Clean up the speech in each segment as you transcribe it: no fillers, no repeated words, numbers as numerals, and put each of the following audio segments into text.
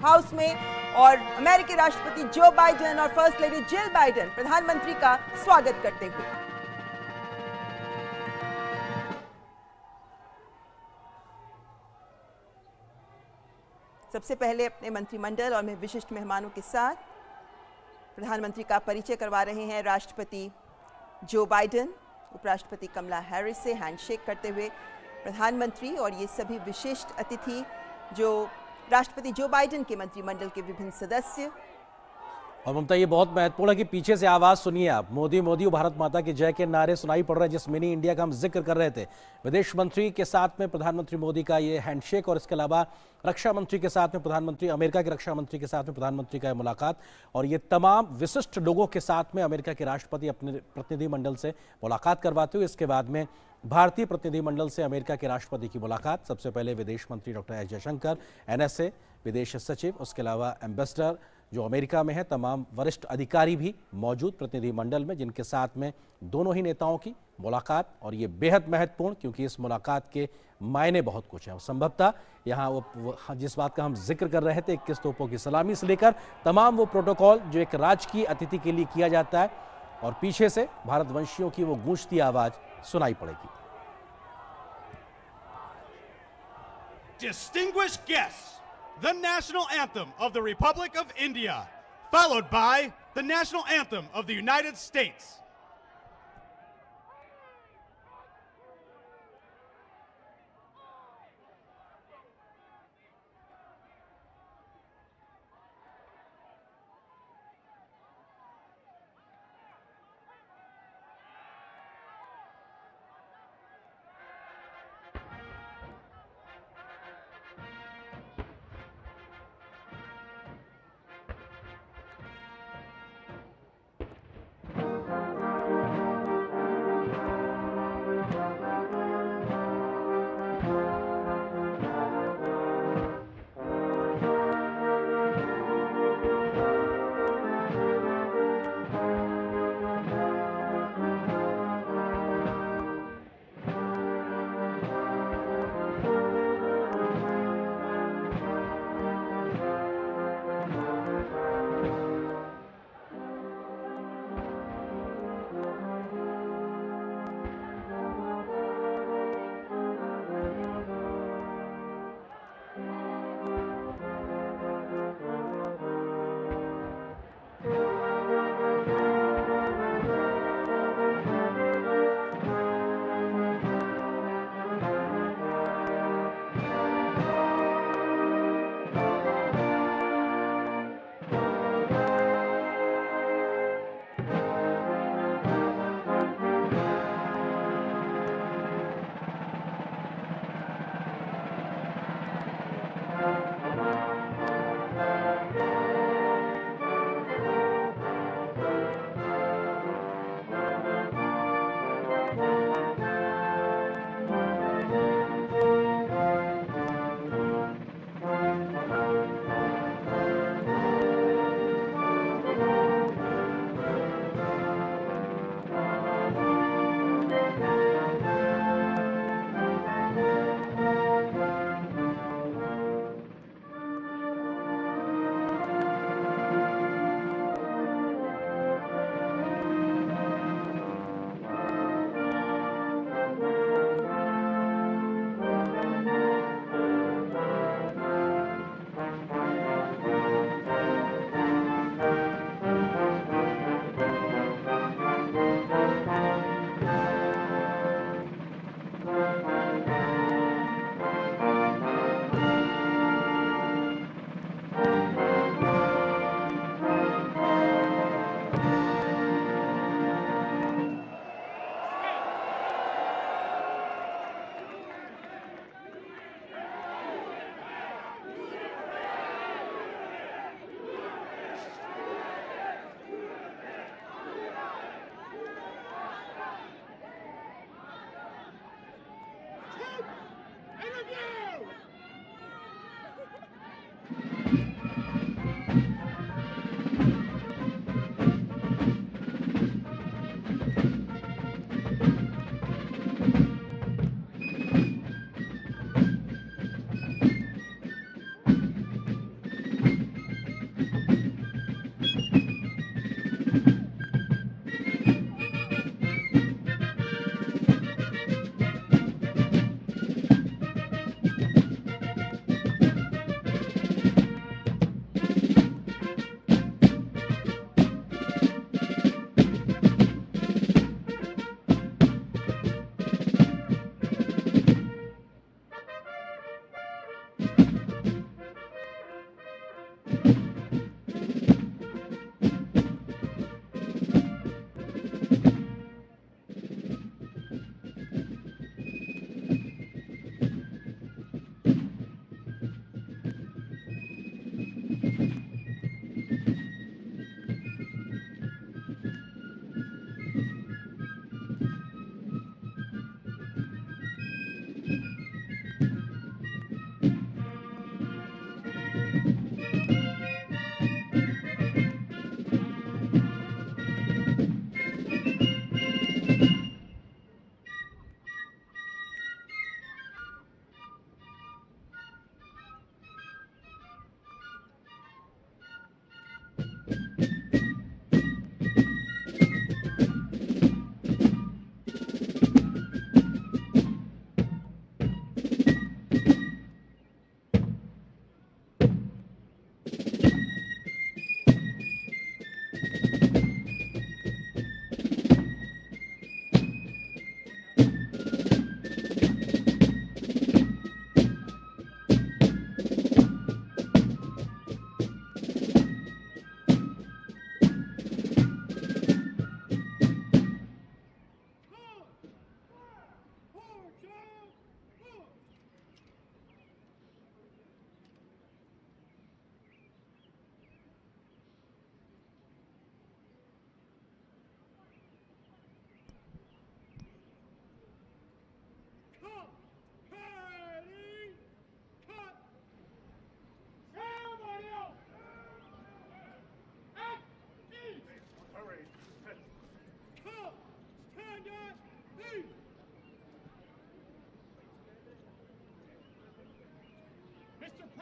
House में और अमेरिकी राष्ट्रपति जो बाइडेन और फर्स्ट लेडी जिल बाइडेन प्रधानमंत्री का स्वागत करते हुए। सबसे पहले अपने मंत्रिमंडल और विशिष्ट मेहमानों के साथ प्रधानमंत्री का परिचय करवा रहे हैं राष्ट्रपति जो बाइडेन। उपराष्ट्रपति कमला हैरिस से हैंडशेक करते हुए प्रधानमंत्री और ये सभी विशिष्ट अतिथि जो राष्ट्रपति जो बाइडेन के मंत्रिमंडल के विभिन्न सदस्य। और ममता, ये बहुत महत्वपूर्ण है कि पीछे से आवाज सुनिए आप, मोदी मोदी भारत माता की जय के नारे सुनाई पड़ रहे हैं। जिस मिनी इंडिया का हम जिक्र कर रहे थे, विदेश मंत्री के साथ में प्रधानमंत्री मोदी का ये हैंडशेक और इसके अलावा रक्षा मंत्री के साथ में प्रधानमंत्री, अमेरिका के रक्षा मंत्री के साथ में प्रधानमंत्री का मुलाकात, और ये तमाम विशिष्ट लोगों के साथ में अमेरिका के राष्ट्रपति अपने प्रतिनिधिमंडल से मुलाकात करवाते हुए इसके बाद में भारतीय प्रतिनिधिमंडल से अमेरिका के राष्ट्रपति की मुलाकात। सबसे पहले विदेश मंत्री डॉक्टर एस जयशंकर, एनएसए विदेश सचिव, उसके अलावा एम्बेसडर जो अमेरिका में है, तमाम वरिष्ठ अधिकारी भी मौजूद प्रतिनिधिमंडल में, जिनके साथ में दोनों ही नेताओं की मुलाकात। और ये बेहद महत्वपूर्ण, क्योंकि इस मुलाकात के मायने बहुत कुछ हैं। संभवतः यहाँ वो जिस बात का हम जिक्र कर रहे थे, 21 तोपों की सलामी से लेकर तमाम वो प्रोटोकॉल जो एक राजकीय अतिथि के लिए किया जाता है, और पीछे से भारतवंशियों की वो गूंजती आवाज सुनाई पड़ेगी। Distinguished guests, the national anthem of the Republic of India, followed by the national anthem of the United States.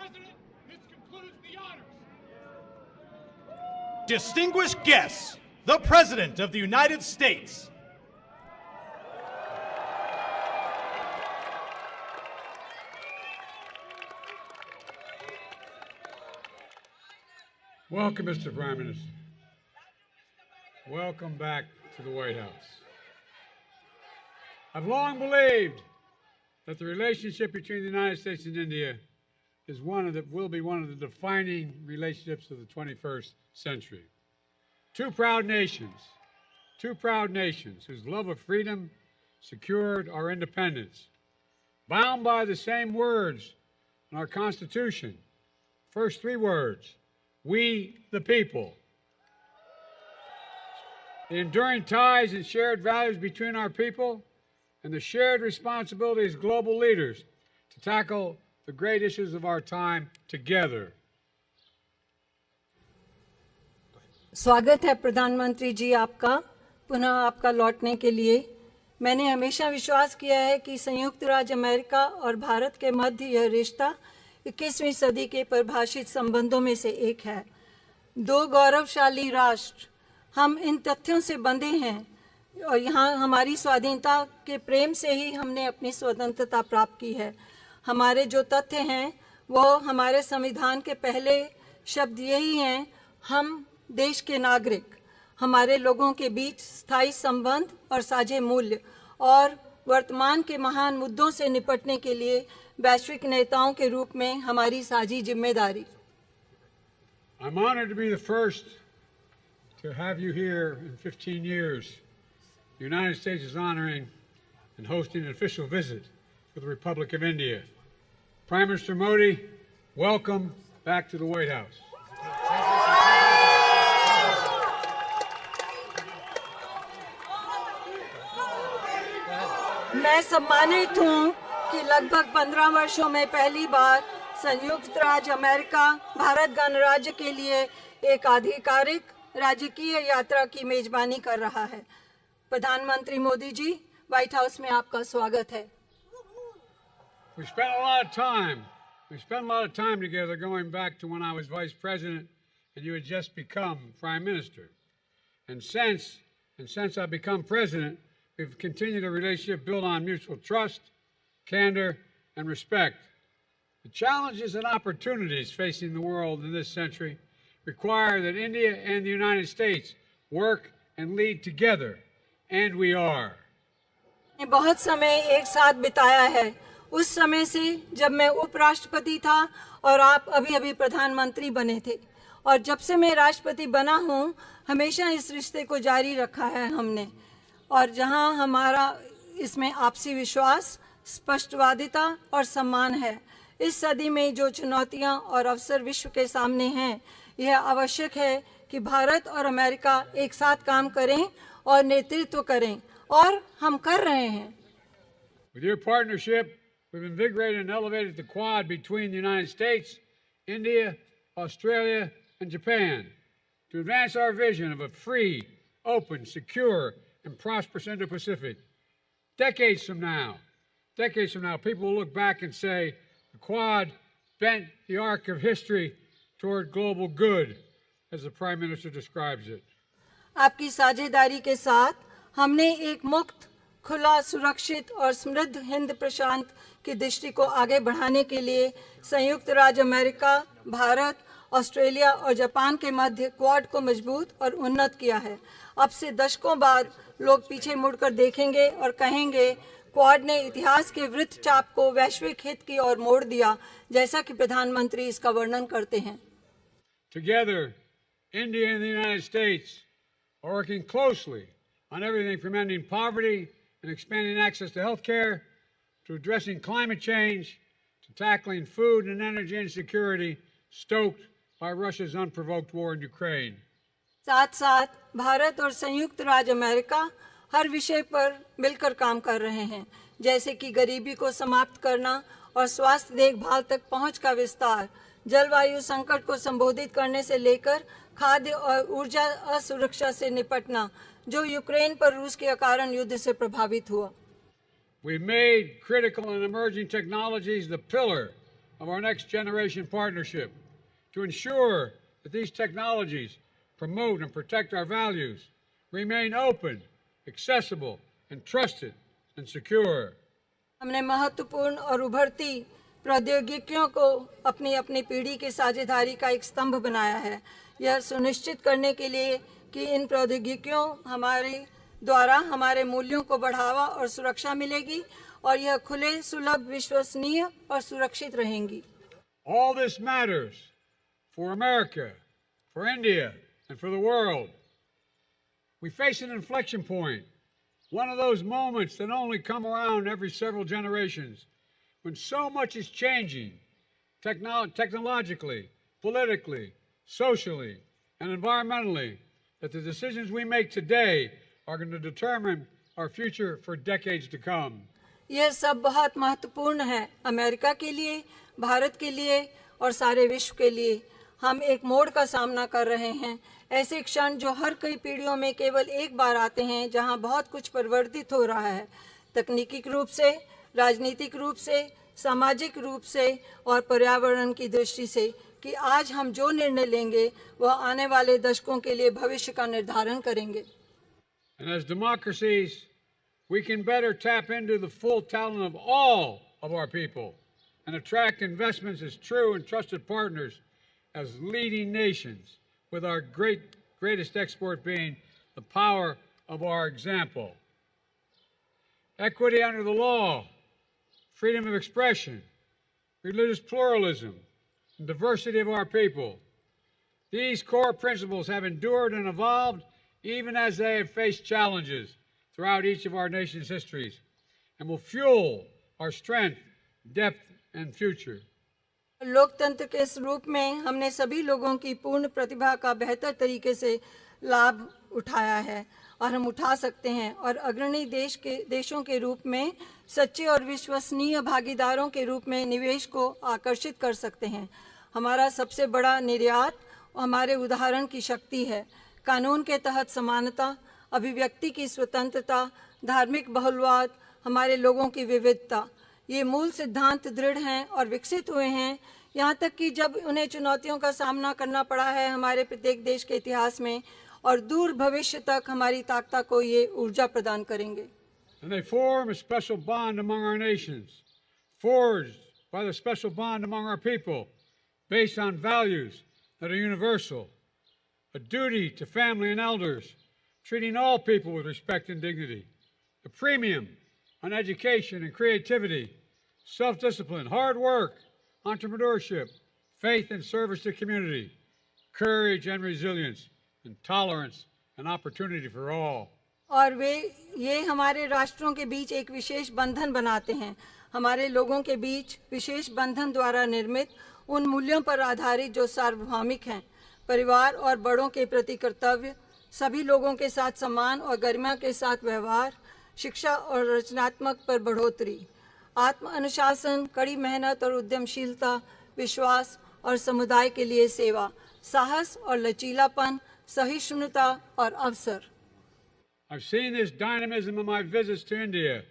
President, this concludes the honors. Distinguished guests, the President of the United States. Welcome, Mr. Prime Minister. Welcome back to the White House. I've long believed that the relationship between the United States and India is will be one of the defining relationships of the 21st century. Two proud nations whose love of freedom secured our independence, bound by the same words in our Constitution. First three words: we the people. The enduring ties and shared values between our people and the shared responsibility as global leaders to tackle the great issues of our time together. स्वागत है प्रधानमंत्री जी आपका पुनः आपका लौटने के लिए। मैंने हमेशा विश्वास किया है कि संयुक्त राज्य अमेरिका और भारत के मध्य यह रिश्ता 21वीं सदी के परिभाषित संबंधों में से एक है। दो गौरवशाली राष्ट्र, हम इन तथ्यों से बंधे हैं और यहाँ हमारी स्वाधीनता के प्रेम से ही हमने अपनी स्वतंत्रता प्राप्त की है। हमारे जो तथ्य हैं वो हमारे संविधान के पहले शब्द यही हैं: हम देश के नागरिक, हमारे लोगों के बीच स्थायी संबंध और साझे मूल्य, और वर्तमान के महान मुद्दों से निपटने के लिए वैश्विक नेताओं के रूप में हमारी साझी जिम्मेदारी। I'm honored to be the first to have you here in 15 years. The United States is honoring and hosting an official visit for the Republic of India. Prime Minister Modi, welcome back to the White House. मैं सम्मानित हूँ कि लगभग 15 वर्षों में पहली बार संयुक्त राज्य अमेरिका भारत गणराज्य के लिए एक आधिकारिक राजकीय यात्रा की मेजबानी कर रहा है। प्रधानमंत्री मोदी जी, व्हाइट हाउस में आपका स्वागत है। We spent a lot of time together going back to when I was Vice President and you had just become Prime Minister. And since I've become President, we've continued a relationship built on mutual trust, candor, and respect. The challenges and opportunities facing the world in this century require that India and the United States work and lead together, and we are. बहुत समय एक साथ बिताया है, उस समय से जब मैं उपराष्ट्रपति था और आप अभी प्रधानमंत्री बने थे, और जब से मैं राष्ट्रपति बना हूँ हमेशा इस रिश्ते को जारी रखा है हमने। और जहाँ हमारा इसमें आपसी विश्वास, स्पष्टवादिता और सम्मान है। इस सदी में जो चुनौतियाँ और अवसर विश्व के सामने हैं, यह आवश्यक है कि भारत और अमेरिका एक साथ काम करें और नेतृत्व करें, और हम कर रहे हैं। With your partnership, we've invigorated and elevated the Quad between the United States, India, Australia, and Japan to advance our vision of a free, open, secure, and prosperous Indo-Pacific. Decades from now, people will look back and say the Quad bent the arc of history toward global good, as the Prime Minister describes it. आपकी साझेदारी के साथ हमने एक मुक्त, खुला, सुरक्षित और समृद्ध हिंद प्रशांत की दृष्टि को आगे बढ़ाने के लिए संयुक्त राज्य अमेरिका, भारत, ऑस्ट्रेलिया और जापान के मध्य क्वाड को मजबूत और उन्नत किया है। अब से दशकों बाद लोग पीछे मुड़कर देखेंगे और कहेंगे, क्वाड ने इतिहास के वृत्त चाप को वैश्विक हित की ओर मोड़ दिया, जैसा कि प्रधानमंत्री इसका वर्णन करते हैं। Together, India and the United States are working closely on everything from ending poverty and expanding access to health care, to addressing climate change, to tackling food and energy insecurity stoked by Russia's unprovoked war in Ukraine. साथ साथ भारत और संयुक्त राज्य America हर विषय पर मिलकर काम कर रहे हैं, जैसे कि गरीबी को समाप्त करना और स्वास्थ्य देखभाल तक पहुंच का विस्तार, जलवायु संकट को संबोधित करने से लेकर खाद्य और ऊर्जा असुरक्षा से निपटना, जो यूक्रेन पर रूस के कारण युद्ध से प्रभावित हुआ। We made critical and emerging technologies the pillar of our next generation partnership to ensure that these technologies promote and protect our values, remain open, accessible, and trusted and secure. हमने महत्वपूर्ण और उभरती प्रौद्योगिकियों को अपनी अपनी पीढ़ी की साझेदारी का एक स्तंभ बनाया है। यह सुनिश्चित करने के लिए कि इन प्रौद्योगिकियों हमारे द्वारा हमारे मूल्यों को बढ़ावा और सुरक्षा मिलेगी और यह खुले, सुलभ, विश्वसनीय और सुरक्षित रहेंगी। All this matters for America, for India, and for the world. We face an inflection point, one of those moments that only come around every several generations, when so much is changing technologically, politically, socially, and environmentally, that the decisions we make today are going to determine our future for decades to come. यह सब बहुत महत्वपूर्ण है America के लिए, भारत के लिए और सारे विश्व के लिए। हम एक मोड़ का सामना कर रहे हैं, ऐसे क्षण जो हर कई पीढ़ियों में केवल एक बार आते हैं, जहां बहुत कुछ परिवर्तित हो रहा है, तकनीकी रूप से, राजनीतिक रूप से, सामाजिक रूप से और पर्यावरण की दृष्टि से, कि आज हम जो निर्णय लेंगे वह आने वाले दशकों के लिए भविष्य का निर्धारण करेंगे। And as democracies, we can better tap into the full talent of all of our people and attract investments as true and trusted partners as leading nations, with our greatest export being the power of our example. Equity under the law, freedom of expression, religious pluralism, and diversity of our people. These core principles have endured and evolved even as they have faced challenges throughout each of our nation's histories, and will fuel our strength, depth, and future. लोकतंत्र के इस रूप में हमने सभी लोगों की पूर्ण प्रतिभा का बेहतर तरीके से लाभ उठाया है और हम उठा सकते हैं, और अग्रणी देशों के रूप में सच्चे और विश्वसनीय भागीदारों के रूप में निवेश को आकर्षित कर सकते हैं। हमारा सबसे बड़ा निर्यात हमारे उदाहरण की शक्ति है। कानून के तहत समानता, अभिव्यक्ति की स्वतंत्रता, धार्मिक बहुलवाद, हमारे लोगों की विविधता, ये मूल सिद्धांत दृढ़ हैं और विकसित हुए हैं, यहाँ तक कि जब उन्हें चुनौतियों का सामना करना पड़ा है हमारे प्रत्येक देश के इतिहास में, और दूर भविष्य तक हमारी ताकत को ये ऊर्जा प्रदान करेंगे। And they form a special bond among our nations, forged by the special bond among our people, based on values that are universal, a duty to family and elders, treating all people with respect and dignity, a premium on education and creativity, self-discipline, hard work, entrepreneurship, faith and service to community, courage and resilience, and tolerance and opportunity for all. और ये हमारे राष्ट्रों के बीच एक विशेष बंधन बनाते हैं, हमारे लोगों के बीच विशेष बंधन द्वारा निर्मित उन मूल्यों पर आधारित जो सार्वभौमिक हैं, परिवार और बड़ों के प्रति कर्तव्य, सभी लोगों के साथ सम्मान और गरिमा के साथ व्यवहार, शिक्षा और रचनात्मक पर बढ़ोतरी, आत्म अनुशासन, कड़ी मेहनत और उद्यमशीलता, विश्वास और समुदाय के लिए सेवा, साहस और लचीलापन, सहिष्णुता और अवसर। I've seen this dynamism in my visits to India.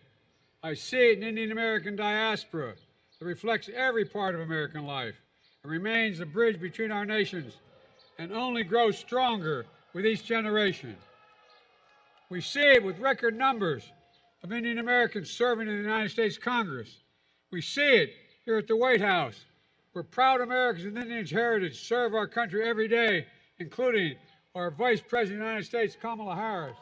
I see it in Indian American diaspora that reflects every part of American life and remains the bridge between our nations and only grows stronger with each generation. We see it with record numbers of Indian Americans serving in the United States Congress. We see it here at the White House, where proud Americans with Indian heritage serve our country every day, including our Vice President of the United States, Kamala Harris.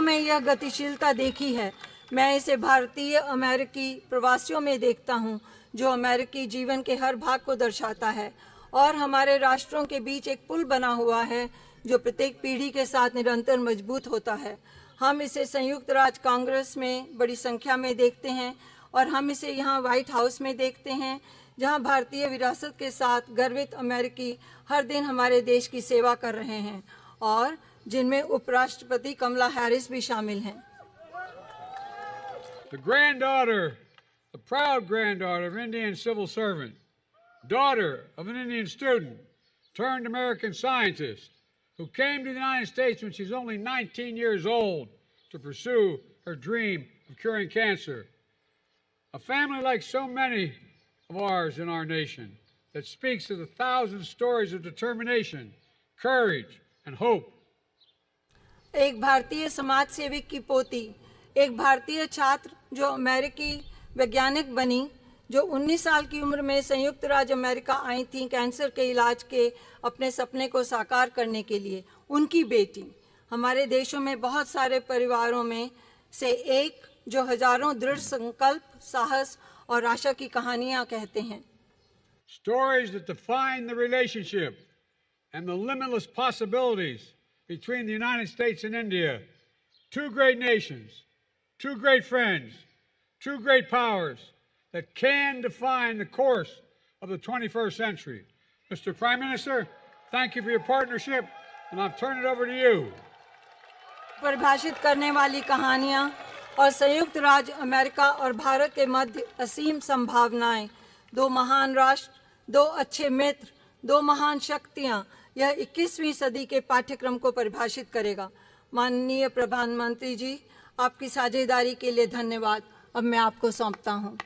में यह गतिशीलता देखी है। मैं इसे भारतीय अमेरिकी प्रवासियों में देखता हूँ, जो अमेरिकी जीवन के हर भाग को दर्शाता है, और हमारे राष्ट्रों के बीच एक पुल बना हुआ है जो प्रत्येक पीढ़ी के साथ निरंतर मजबूत होता है। हम इसे संयुक्त राज्य कांग्रेस में बड़ी संख्या में देखते हैं, और हम इसे यहाँ व्हाइट हाउस में देखते हैं, जहाँ भारतीय विरासत के साथ गर्वित अमेरिकी हर दिन हमारे देश की सेवा कर रहे हैं, और जिनमें उपराष्ट्रपति कमला हैरिस भी शामिल हैं। The granddaughter, the proud granddaughter of an Indian civil servant, daughter of an Indian student, turned American scientist, who came to the United States when she was only 19 years old to pursue her dream of curing cancer. A family like so many of ours in our nation that speaks of the thousand stories of determination, courage, and hope. एक भारतीय समाज सेवक की पोती, एक भारतीय छात्र जो अमेरिकी वैज्ञानिक बनी, जो 19 साल की उम्र में संयुक्त राज्य अमेरिका आई थी कैंसर के इलाज के अपने सपने को साकार करने के लिए, उनकी बेटी। हमारे देशों में बहुत सारे परिवारों में से एक जो हजारों दृढ़ संकल्प, साहस और आशा की कहानियां कहते हैं। Stories that define the relationship and the limitless possibilities between the United States and India, two great nations, two great friends, two great powers that can define the course of the 21st century. Mr. Prime Minister, thank you for your partnership, and I'll turn it over to you. परिभाषित करने वाली कहानियां और संयुक्त राज्य America और भारत के मध्य असीम संभावनाएं, दो महान राष्ट्र, दो अच्छे मित्र, दो महान शक्तियां, यह 21वीं सदी के पाठ्यक्रम को परिभाषित करेगा। माननीय प्रधानमंत्री जी, आपकी साझेदारी के लिए धन्यवाद। अब मैं आपको सौंपता हूं।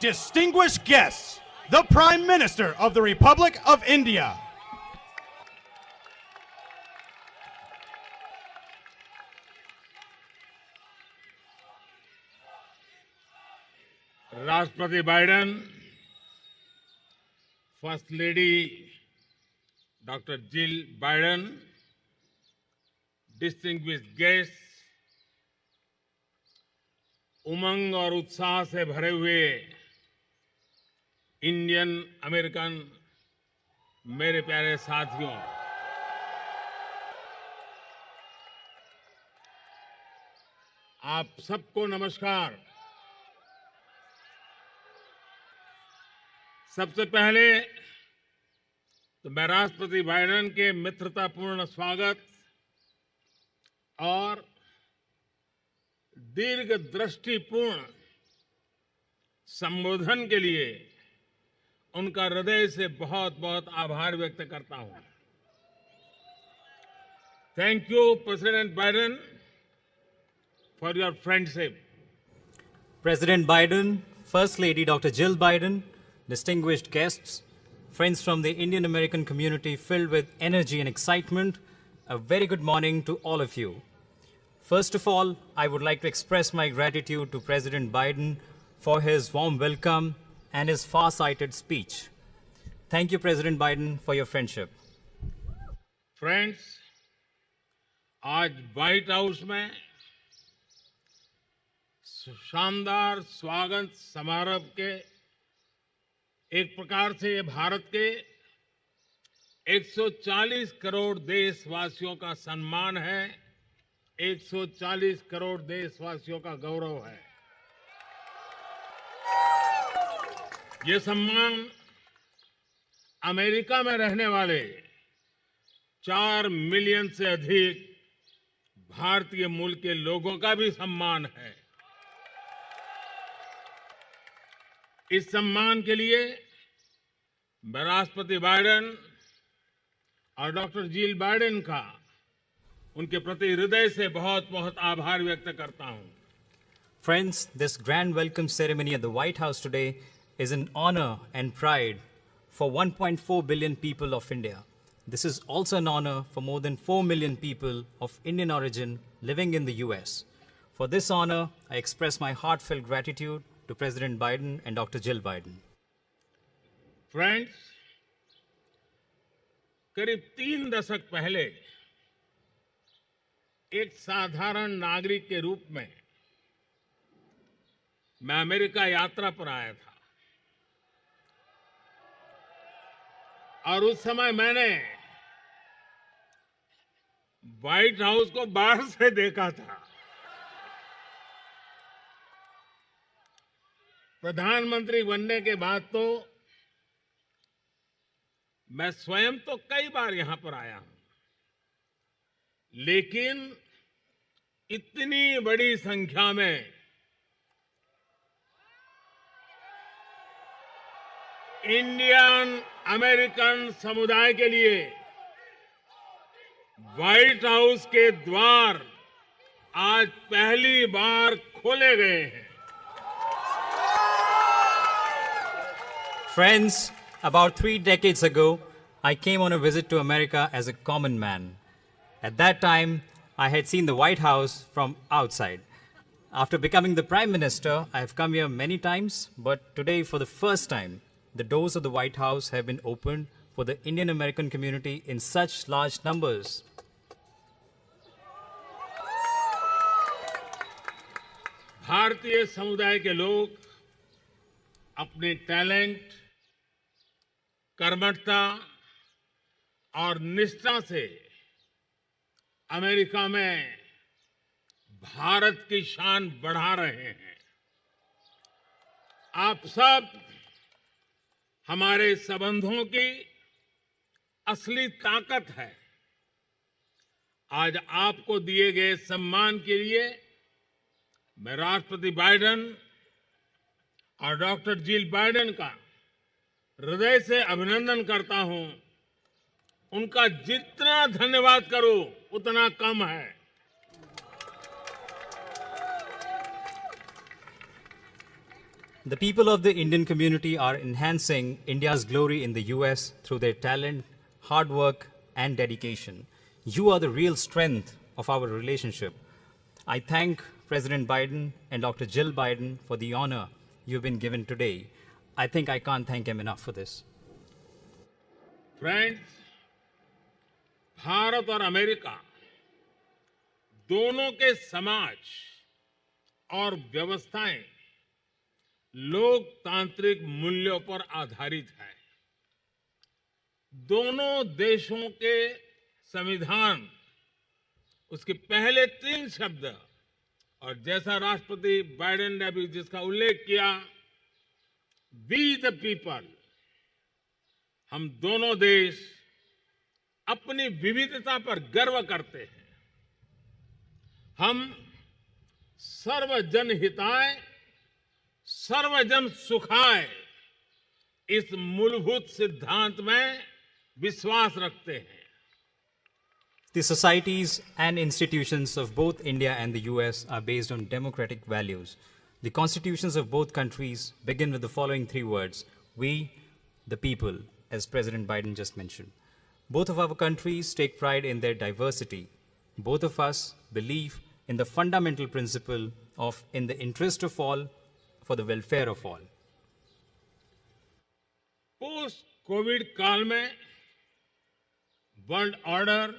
Distinguished guests, the Prime Minister of the Republic of India. राष्ट्रपति Biden, first lady doctor Jill Biden, distinguished guest, उमंग और उत्साह से भरे हुए इंडियन अमेरिकन मेरे प्यारे साथियों, आप सबको नमस्कार। सबसे पहले तो मैं राष्ट्रपति बाइडेन के मित्रतापूर्ण स्वागत और दीर्घदृष्टिपूर्ण संबोधन के लिए उनका हृदय से बहुत बहुत आभार व्यक्त करता हूं। Thank you president Biden for your friendship. President Biden, First Lady Dr. Jill Biden, distinguished guests, friends from the Indian American community filled with energy and excitement, a very good morning to all of you. First of all, I would like to express my gratitude to President Biden for his warm welcome and his far-sighted speech. Thank you, President Biden, for your friendship. Friends, आज white house में शानदार स्वागत समारोह के एक प्रकार से ये भारत के 140 करोड़ देशवासियों का सम्मान है, 140 करोड़ देशवासियों का गौरव है। ये सम्मान अमेरिका में रहने वाले 4 मिलियन से अधिक भारतीय मूल के लोगों का भी सम्मान है। इस सम्मान के लिए मैं राष्ट्रपति बाइडेन और डॉक्टर जिल बाइडेन का उनके प्रति हृदय से बहुत बहुत आभार व्यक्त करता हूं। Friends, this grand welcome ceremony at the White House today is an honor and pride for 1.4 billion people of India. This is also an honor for more than 4 million people of Indian origin living in the US. For this honor, I express my heartfelt gratitude to President Biden and Dr. Jill Biden. Friends, करीब 3 दशक पहले एक साधारण नागरिक के रूप में मैं अमेरिका यात्रा पर आया था और उस समय मैंने व्हाइट हाउस को बाहर से देखा था। प्रधानमंत्री बनने के बाद तो मैं स्वयं तो कई बार यहां पर आया हूं, लेकिन इतनी बड़ी संख्या में इंडियन अमेरिकन समुदाय के लिए व्हाइट हाउस के द्वार आज पहली बार खोले गए हैं। Friends, about 3 decades ago, I came on a visit to America as a common man. At that time, I had seen the White House from outside. After becoming the Prime Minister, I have come here many times, but today, for the first time, the doors of the White House have been opened for the Indian American community in such large numbers. भारतीय समुदाय के लोग अपने talent, कर्मठता और निष्ठा से America में भारत की शान बढ़ा रहे हैं। आप सब हमारे संबंधों की असली ताकत है। आज आपको दिए गए सम्मान के लिए मैं राष्ट्रपति बाइडेन और डॉक्टर जिल बाइडेन का हृदय से अभिनंदन करता हूं। उनका जितना धन्यवाद करो उतना कम है। The people of the Indian community are enhancing India's glory in the US through their talent, hard work, and dedication. You are the real strength of our relationship. I thank President Biden and Dr. Jill Biden for the honor you've been given today. I think I can't thank him enough for this. Friends, Bharat और America दोनों के समाज और व्यवस्थाएं लोकतांत्रिक मूल्यों पर आधारित है। दोनों देशों के संविधान, उसके पहले 3 शब्द और जैसा राष्ट्रपति बाइडेन ने अभी जिसका उल्लेख किया, वी द पीपल, हम दोनों देश अपनी विविधता पर गर्व करते हैं। हम सर्वजन हिताय सर्वजन सुखाय इस मूलभूत सिद्धांत में विश्वास रखते हैं। The societies and institutions of both India and the US are based on democratic values. The constitutions of both countries begin with the following 3 words: we, the people, as President Biden just mentioned. Both of our countries take pride in their diversity. Both of us believe in the fundamental principle of in the interest of all, for the welfare of all. Post Covid काल में world order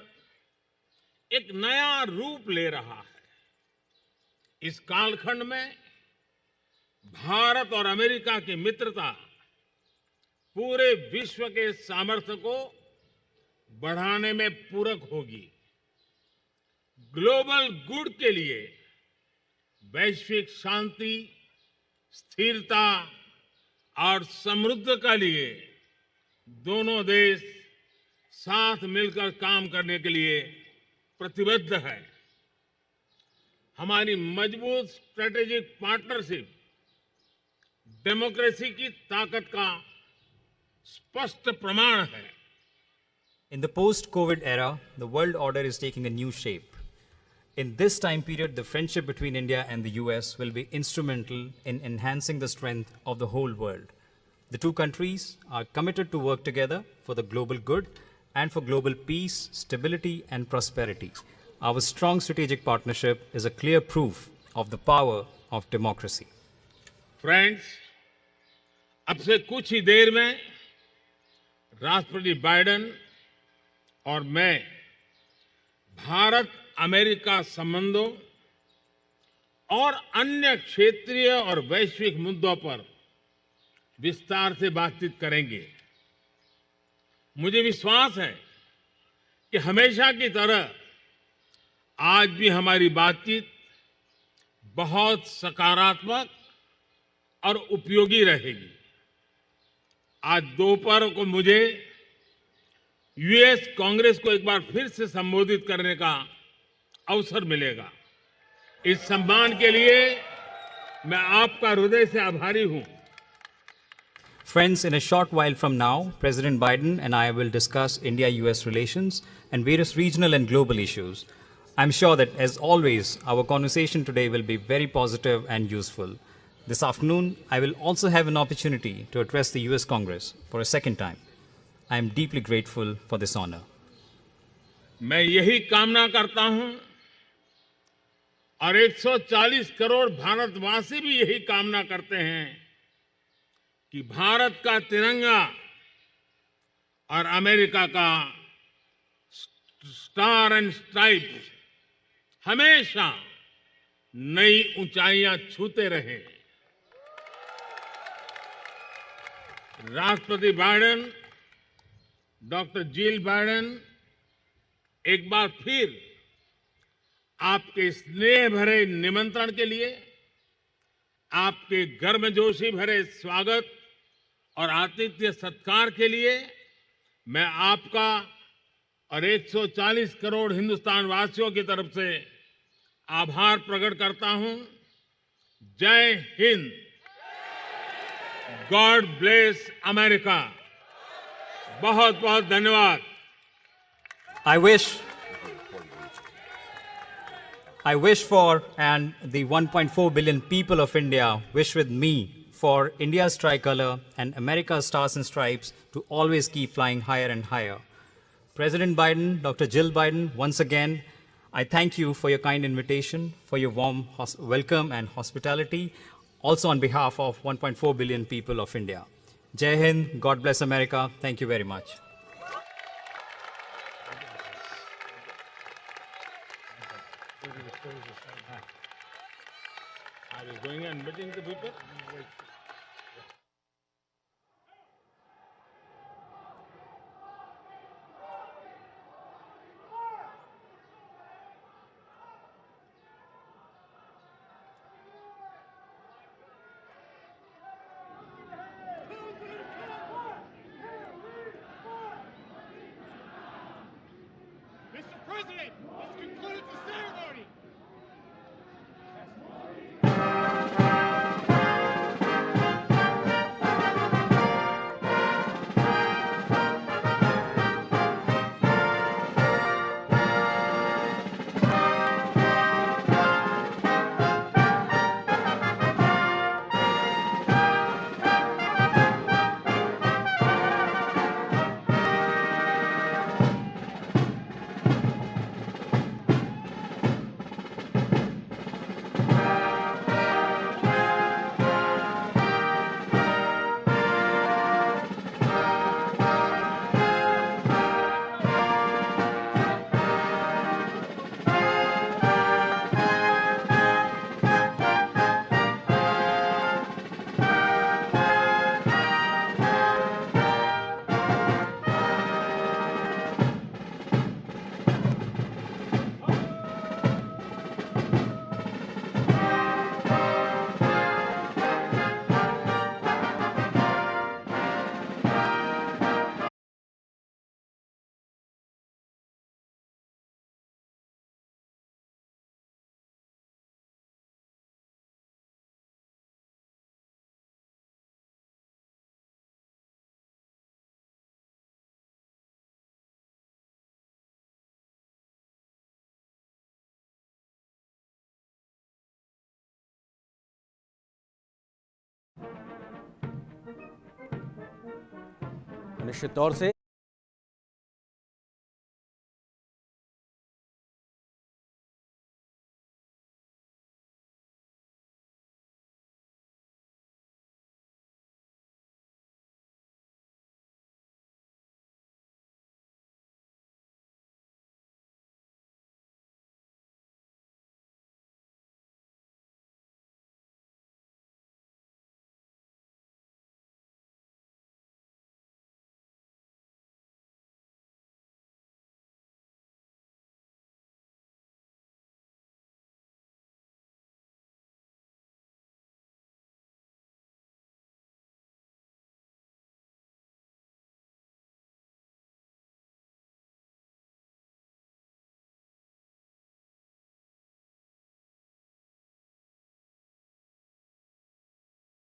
एक नया रूप ले रहा है। इस कालखंड में भारत और अमेरिका की मित्रता पूरे विश्व के सामर्थ्य को बढ़ाने में पूरक होगी। ग्लोबल गुड के लिए वैश्विक शांति, स्थिरता और समृद्धि के लिए दोनों देश साथ मिलकर काम करने के लिए प्रतिबद्ध है। हमारी मजबूत स्ट्रेटेजिक पार्टनरशिप डेमोक्रेसी की ताकत का स्पष्ट प्रमाण है। In the post-COVID era, the world order is taking a new shape. In this time period, the friendship between India and the US will be instrumental in enhancing the strength of the whole world. The two countries are committed to work together for the global good and for global peace, stability, and prosperity. Our strong strategic partnership is a clear proof of the power of democracy. Friends, अब से कुछ ही देर में राष्ट्रपति Biden और मैं Bharat America संबंधों और अन्य क्षेत्रीय और वैश्विक मुद्दों पर विस्तार से बातचीत करेंगे। मुझे विश्वास है कि हमेशा की तरह आज भी हमारी बातचीत बहुत सकारात्मक और उपयोगी रहेगी। आज दोपहर को मुझे यूएस कांग्रेस को एक बार फिर से संबोधित करने का अवसर मिलेगा। इस सम्मान के लिए मैं आपका हृदय से आभारी हूं। Friends, in a short while from now, President Biden and I will discuss India-US relations and various regional and global issues. I'm sure that, as always, our conversation today will be very positive and useful. This afternoon, I will also have an opportunity to address the US Congress for a second time. I am deeply grateful for this honor. मैं यही कामना करता हूं और 140 करोड़ भारतवासी भी यही कामना करते हैं कि भारत का तिरंगा और अमेरिका का स्टार एंड स्ट्राइप्स हमेशा नई ऊंचाइयां छूते रहे। राष्ट्रपति बाइडेन, डॉक्टर जिल बाइडेन, एक बार फिर आपके स्नेह भरे निमंत्रण के लिए, आपके गर्मजोशी भरे स्वागत और आतिथ्य सत्कार के लिए मैं आपका और 140 करोड़ हिंदुस्तान वासियों की तरफ से आभार प्रकट करता हूं। जय हिंद। God bless America. बहुत बहुत धन्यवाद। I wish for, and the 1.4 billion people of India wish with me, for India's tricolor and America's stars and stripes to always keep flying higher and higher. President Biden, Dr. Jill Biden, once again, I thank you for your kind invitation, for your warm welcome and hospitality, also on behalf of 1.4 billion people of India. Jai Hind, God bless America. Thank you very much. Are you going and meeting the people? Mr. President, let's conclude the ceremony. निश्चित तौर से